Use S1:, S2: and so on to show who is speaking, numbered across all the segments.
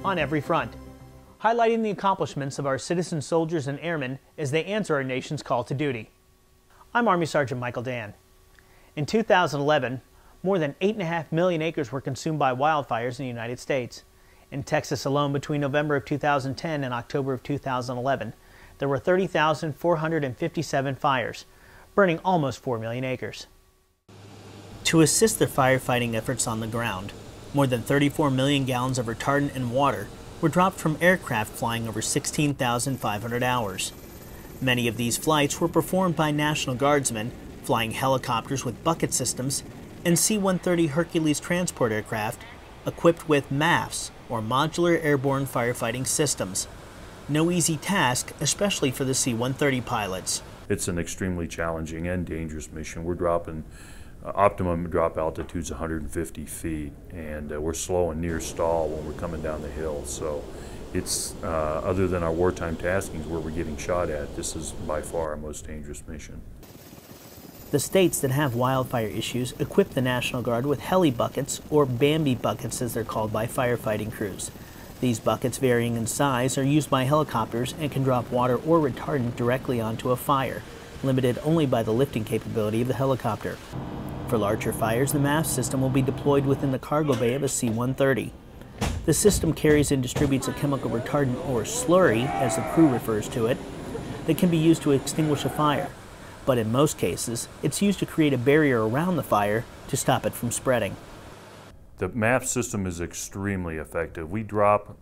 S1: on every front, highlighting the accomplishments of our citizen soldiers and airmen as they answer our nation's call to duty. I'm Army Sergeant Michael Dan. In 2011, more than 8.5 million acres were consumed by wildfires in the United States. In Texas alone, between November of 2010 and October of 2011, there were 30,457 fires, burning almost 4 million acres. To assist their firefighting efforts on the ground, more than 34 million gallons of retardant and water were dropped from aircraft flying over 16,500 hours. Many of these flights were performed by National Guardsmen flying helicopters with bucket systems and C-130 Hercules transport aircraft equipped with MAFs, or Modular Airborne Firefighting Systems. No easy task, especially for the C-130 pilots.
S2: It's an extremely challenging and dangerous mission. We're dropping optimum drop altitude's 150 feet, and we're slow and near stall when we're coming down the hill. So it's, other than our wartime taskings where we're getting shot at, this is by far our most dangerous mission.
S1: The states that have wildfire issues equip the National Guard with heli buckets, or Bambi buckets as they're called by firefighting crews. These buckets, varying in size, are used by helicopters and can drop water or retardant directly onto a fire, limited only by the lifting capability of the helicopter. For larger fires, the MAF system will be deployed within the cargo bay of a C-130. The system carries and distributes a chemical retardant, or slurry, as the crew refers to it, that can be used to extinguish a fire. But in most cases, it's used to create a barrier around the fire to stop it from spreading.
S2: The MAF system is extremely effective. We drop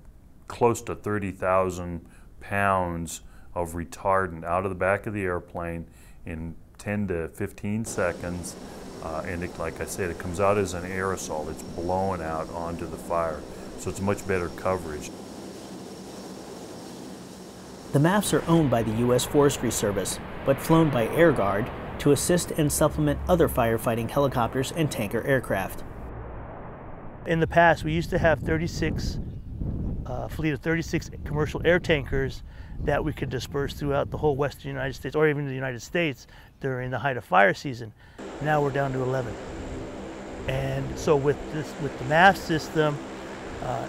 S2: close to 30,000 pounds of retardant out of the back of the airplane in 10 to 15 seconds. And like I said, it comes out as an aerosol. It's blowing out onto the fire. So it's much better coverage.
S1: The MAFs are owned by the U.S. Forestry Service, but flown by Air Guard to assist and supplement other firefighting helicopters and tanker aircraft. In the past, we used to have a fleet of 36 commercial air tankers that we could disperse throughout the whole western United States, or even the United States, during the height of fire season. Now we're down to 11. And so with the MAF system,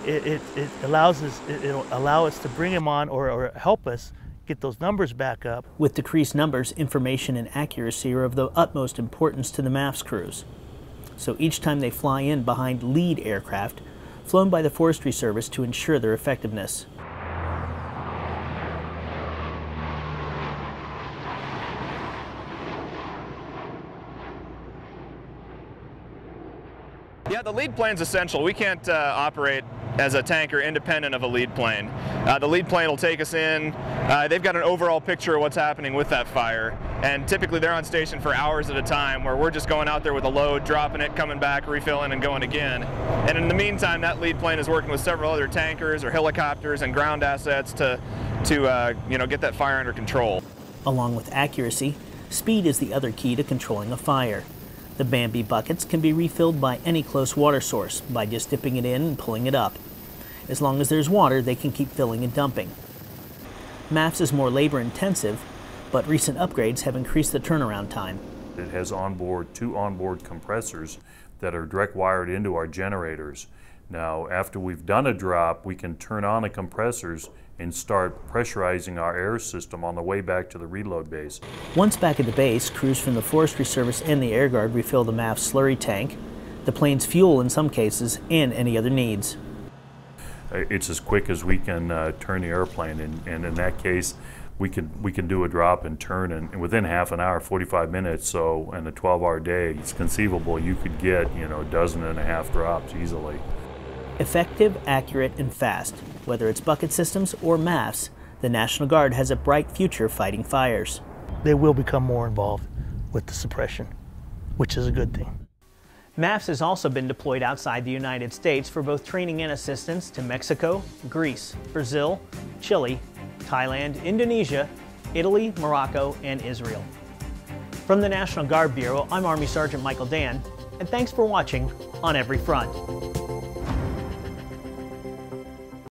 S1: it'll allow us to bring them on or help us get those numbers back up. With decreased numbers, information and accuracy are of the utmost importance to the MAF's crews. So each time they fly in behind lead aircraft, flown by the Forestry Service to ensure their effectiveness.
S3: Yeah, the lead plane's essential. We can't operate as a tanker independent of a lead plane. The lead plane will take us in. They've got an overall picture of what's happening with that fire, and typically they're on station for hours at a time, where we're just going out there with a load, dropping it, coming back, refilling, and going again. And in the meantime, that lead plane is working with several other tankers or helicopters and ground assets to get that fire under control. Along with accuracy, speed is the other key to controlling a fire. The Bambi buckets can be refilled by any close water source by just dipping it in and pulling it up. As long as there's water, they can keep filling and dumping. MAFs is more labor intensive, but recent upgrades have increased the turnaround time.
S2: It has two onboard compressors that are direct wired into our generators. Now, after we've done a drop, we can turn on the compressors and start pressurizing our air system on the way back to the reload base.
S1: Once back at the base, crews from the Forestry Service and the Air Guard refill the MAF slurry tank, the plane's fuel in some cases, and any other needs.
S2: It's as quick as we can turn the airplane, and in that case, we can do a drop and turn, and within half an hour, 45 minutes, so in a 12-hour day, it's conceivable you could get, a dozen and a half drops easily.
S1: Effective, accurate, and fast. Whether it's bucket systems or MAFs, the National Guard has a bright future fighting fires. They will become more involved with the suppression, which is a good thing. MAFs has also been deployed outside the United States for both training and assistance to Mexico, Greece, Brazil, Chile, Thailand, Indonesia, Italy, Morocco, and Israel. From the National Guard Bureau, I'm Army Sergeant Michael Dan, and thanks for watching On Every Front.